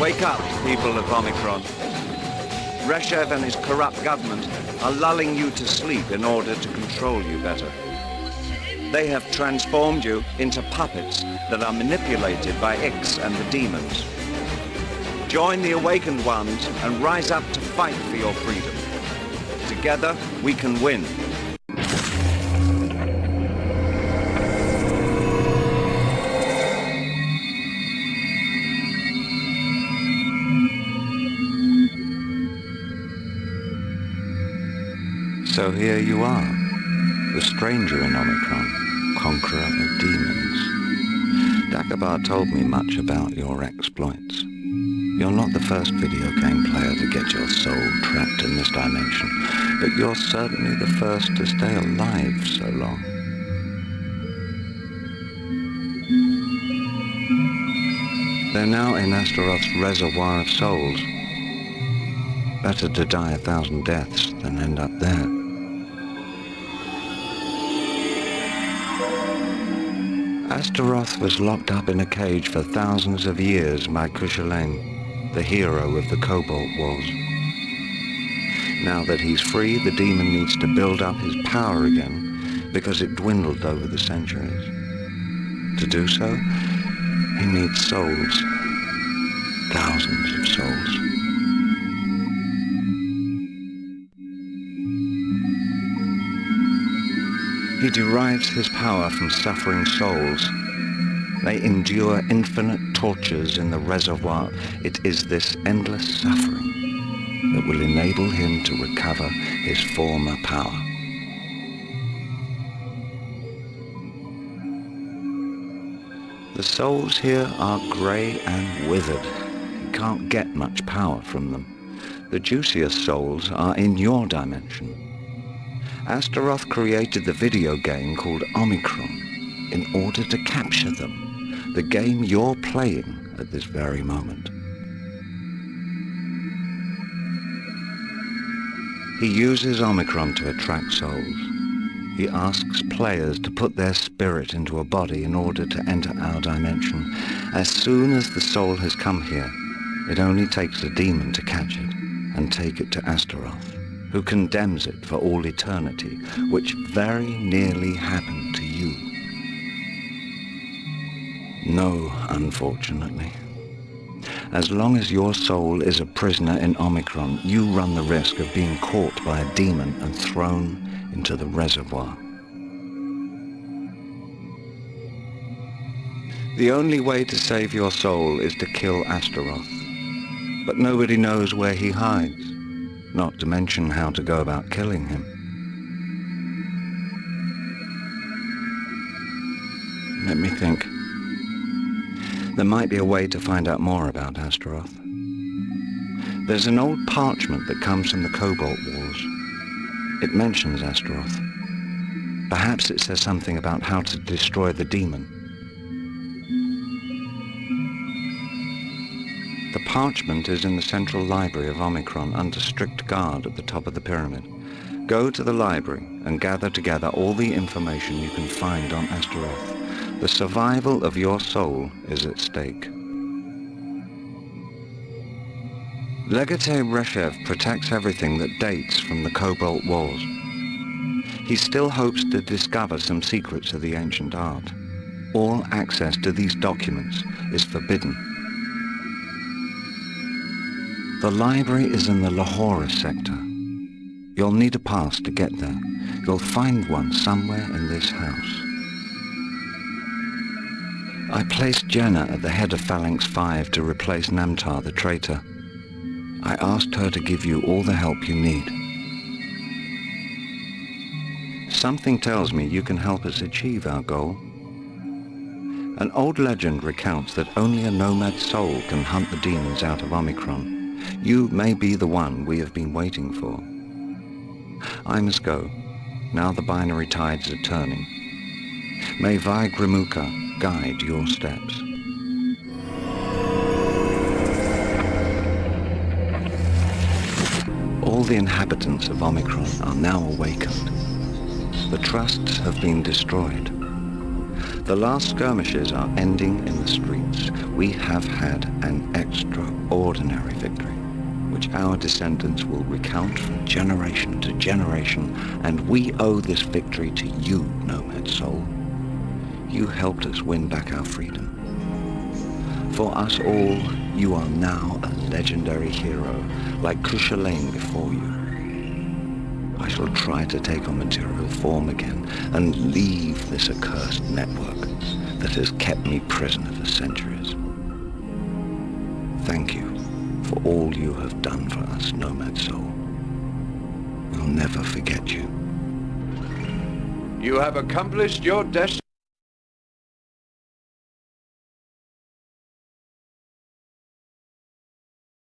Wake up, people of Omicron. Reshev and his corrupt government are lulling you to sleep in order to control you better. They have transformed you into puppets that are manipulated by Ix and the demons. Join the awakened ones and rise up to fight for your freedom. Together, we can win. So here you are, the stranger in Omicron, conqueror of demons. Dagobah told me much about your exploits. You're not the first video game player to get your soul trapped in this dimension, but you're certainly the first to stay alive so long. They're now in Astaroth's reservoir of souls. Better to die 1,000 deaths than end up there. Astaroth was locked up in a cage for thousands of years by Cuchulainn, the hero of the Cobalt Wars. Now that he's free, the demon needs to build up his power again because it dwindled over the centuries. To do so, he needs souls. Thousands of souls. He derives his power from suffering souls. They endure infinite tortures in the reservoir. It is this endless suffering that will enable him to recover his former power. The souls here are grey and withered. You can't get much power from them. The juiciest souls are in your dimension. Astaroth created the video game called Omicron in order to capture them, the game you're playing at this very moment. He uses Omicron to attract souls. He asks players to put their spirit into a body in order to enter our dimension. As soon as the soul has come here, it only takes a demon to catch it and take it to Astaroth, who condemns it for all eternity, which very nearly happened to you. No, unfortunately. As long as your soul is a prisoner in Omicron, you run the risk of being caught by a demon and thrown into the reservoir. The only way to save your soul is to kill Astaroth, but nobody knows where he hides. Not to mention how to go about killing him. Let me think. There might be a way to find out more about Astaroth. There's an old parchment that comes from the Cobalt Wars. It mentions Astaroth. Perhaps it says something about how to destroy the demon. The parchment is in the central library of Omicron under strict guard at the top of the pyramid. Go to the library and gather together all the information you can find on Astaroth. The survival of your soul is at stake. Legate Reshev protects everything that dates from the Cobalt Wars. He still hopes to discover some secrets of the ancient art. All access to these documents is forbidden. The library is in the Lahore sector. You'll need a pass to get there. You'll find one somewhere in this house. I placed Jenna at the head of Phalanx 5 to replace Namtar the traitor. I asked her to give you all the help you need. Something tells me you can help us achieve our goal. An old legend recounts that only a nomad soul can hunt the demons out of Omicron. You may be the one we have been waiting for. I must go. Now the binary tides are turning. May Vaigramukha guide your steps. All the inhabitants of Omicron are now awakened. The trusts have been destroyed. The last skirmishes are ending in the streets. We have had an extraordinary victory, which our descendants will recount from generation to generation, and we owe this victory to you, Nomad Soul. You helped us win back our freedom. For us all, you are now a legendary hero, like Cuchulainn before you. I shall try to take on material form again and leave this accursed network that has kept me prisoner for centuries. Thank you for all you have done for us, Nomad Soul. We'll never forget you. You have accomplished your destiny.